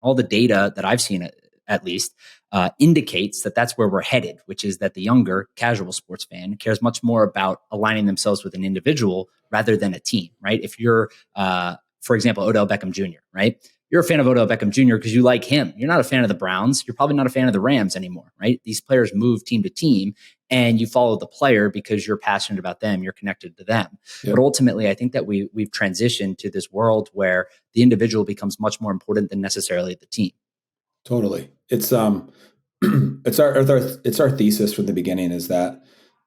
All the data that I've seen, at least, indicates that that's where we're headed, which is that the younger casual sports fan cares much more about aligning themselves with an individual rather than a team, right? If you're, for example, Odell Beckham Jr., right? You're a fan of Odell Beckham Jr. because you like him. You're not a fan of the Browns. You're probably not a fan of the Rams anymore, right? These players move team to team, and you follow the player because you're passionate about them. You're connected to them. Yep. But ultimately, I think that we've transitioned to this world where the individual becomes much more important than necessarily the team. Totally. It's our thesis from the beginning is that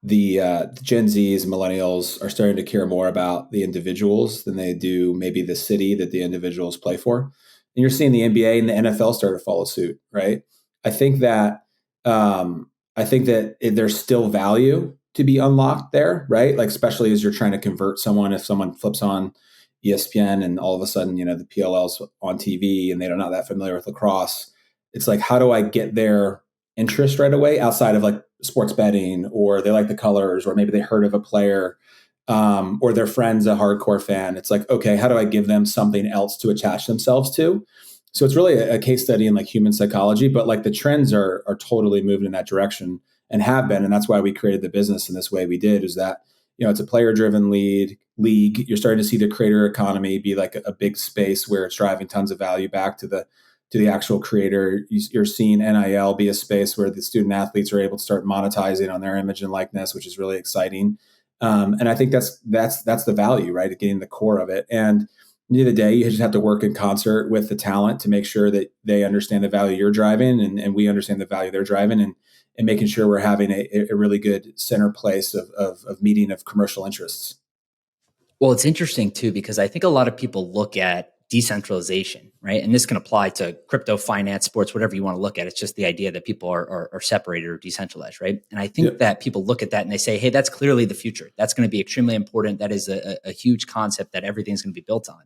the Gen Zs and millennials are starting to care more about the individuals than they do maybe the city that the individuals play for. And you're seeing the NBA and the NFL start to follow suit, right? I think that there's still value to be unlocked there, right? Like especially as you're trying to convert someone, if someone flips on ESPN and all of a sudden, the PLL's on TV and they're not that familiar with lacrosse. It's like, how do I get their interest right away outside of like sports betting, or they like the colors, or maybe they heard of a player, or their friend's a hardcore fan. It's like, okay, how do I give them something else to attach themselves to? So it's really a case study in like human psychology, but like the trends are totally moving in that direction and have been. And that's why we created the business in this way we did, is that, it's a player driven league. You're starting to see the creator economy be like a big space where it's driving tons of value back to the actual creator. You're seeing NIL be a space where the student athletes are able to start monetizing on their image and likeness, which is really exciting. And I think that's the value, right? Of getting the core of it. And at the end of the day, you just have to work in concert with the talent to make sure that they understand the value you're driving, and we understand the value they're driving, and making sure we're having a really good center place of meeting of commercial interests. Well, it's interesting too, because I think a lot of people look at decentralization, right? And this can apply to crypto, finance, sports, whatever you want to look at. It's just the idea that people are separated or decentralized, right? And I think that people look at that and they say, hey, that's clearly the future. That's going to be extremely important. That is a huge concept that everything's going to be built on.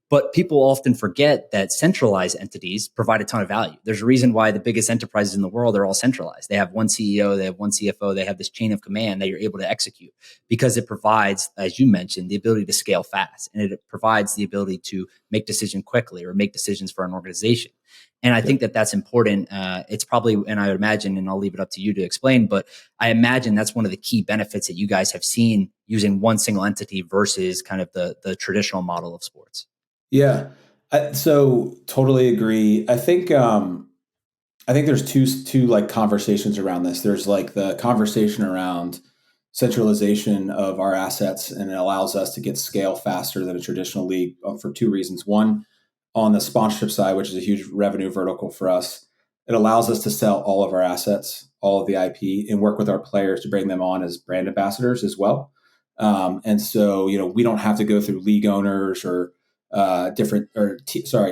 But people often forget that centralized entities provide a ton of value. There's a reason why the biggest enterprises in the world are all centralized. They have one CEO, they have one CFO, they have this chain of command that you're able to execute, because it provides, as you mentioned, the ability to scale fast, and it provides the ability to make decisions quickly or make decisions for an organization. And I think that that's important. It's probably, and I would imagine, and I'll leave it up to you to explain, but I imagine that's one of the key benefits that you guys have seen using one single entity versus kind of the traditional model of sports. Yeah. So totally agree. I think there's two like conversations around this. There's like the conversation around centralization of our assets, and it allows us to get scale faster than a traditional league for two reasons. One, on the sponsorship side, which is a huge revenue vertical for us, it allows us to sell all of our assets, all of the IP, and work with our players to bring them on as brand ambassadors as well. And so, we don't have to go through league owners or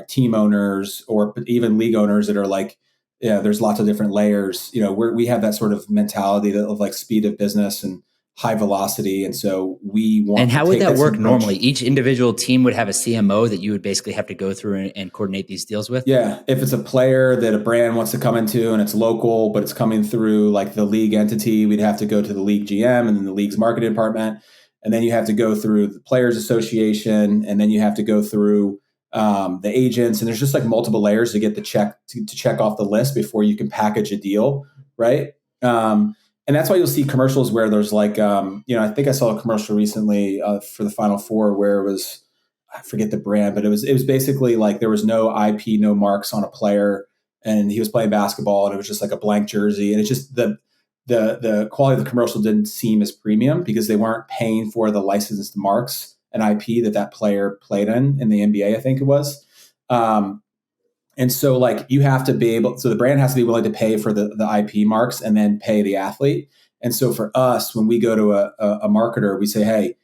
team owners, or even league owners that are like, there's lots of different layers. We have that sort of mentality of like speed of business and high velocity. And so we want. And how would that work normally? Each individual team would have a CMO that you would basically have to go through and coordinate these deals with? Yeah. If it's a player that a brand wants to come into and it's local, but it's coming through like the league entity, we'd have to go to the league GM and then the league's marketing department. And then you have to go through the Players Association, and then you have to go through the agents. And there's just like multiple layers to get the check to check off the list before you can package a deal, right? And that's why you'll see commercials where there's like, I think I saw a commercial recently for the Final Four where it was, I forget the brand, but it was basically like there was no IP, no marks on a player, and he was playing basketball, and it was just like a blank jersey, and it's just the quality of the commercial didn't seem as premium because they weren't paying for the licensed marks and IP that player played in the NBA, I think it was. And so like you have to be able, so the brand has to be willing to pay for the IP marks and then pay the athlete. And so for us, when we go to a marketer, we say, hey,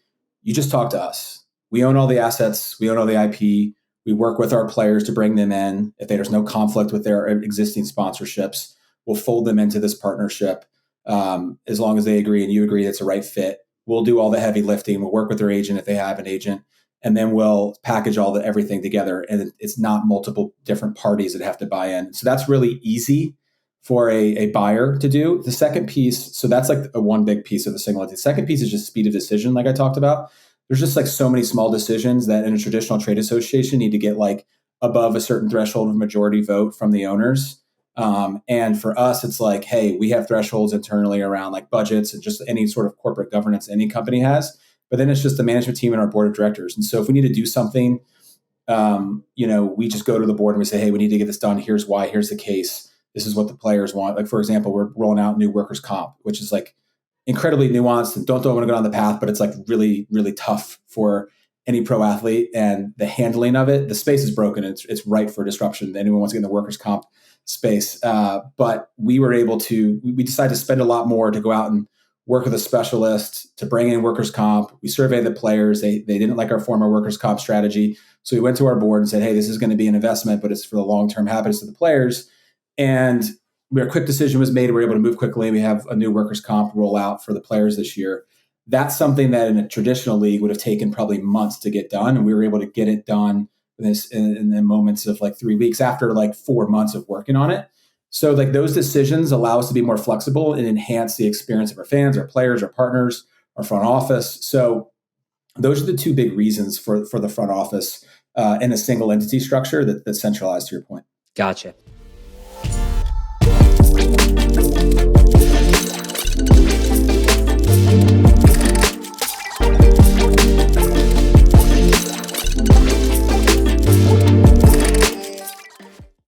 you just talk to us. We own all the assets. We own all the IP. We work with our players to bring them in. If there's no conflict with their existing sponsorships, we'll fold them into this partnership. As long as they agree and you agree it's a right fit, we'll do all the heavy lifting. We'll work with their agent if they have an agent, and then we'll package everything together. And it's not multiple different parties that have to buy in. So that's really easy for a buyer to do. The second piece, so that's like one big piece of the single entity. The second piece is just speed of decision, like I talked about. There's just like so many small decisions that in a traditional trade association need to get like above a certain threshold of majority vote from the owners. And for us, it's like, hey, we have thresholds internally around like budgets and just any sort of corporate governance any company has. But then it's just the management team and our board of directors. And so if we need to do something, we just go to the board and we say, hey, we need to get this done. Here's why. Here's the case. This is what the players want. Like, for example, we're rolling out new workers' comp, which is like incredibly nuanced and don't want to go down the path, but it's like really, really tough for any pro athlete, and the handling of it, the space is broken. It's ripe for disruption. Anyone wants to get in the workers' comp space. But we were able to, we decided to spend a lot more to go out and work with a specialist to bring in workers' comp. We surveyed the players. They didn't like our former workers' comp strategy. So we went to our board and said, hey, this is going to be an investment, but it's for the long-term happiness of the players. And a quick decision was made. We were able to move quickly. We have a new workers' comp rollout for the players this year. That's something that in a traditional league would have taken probably months to get done. And we were able to get it done in the moments of like 3 weeks after like 4 months of working on it. So like those decisions allow us to be more flexible and enhance the experience of our fans, our players, our partners, our front office. So those are the two big reasons for the front office in a single entity structure that's centralized, to your point. Gotcha.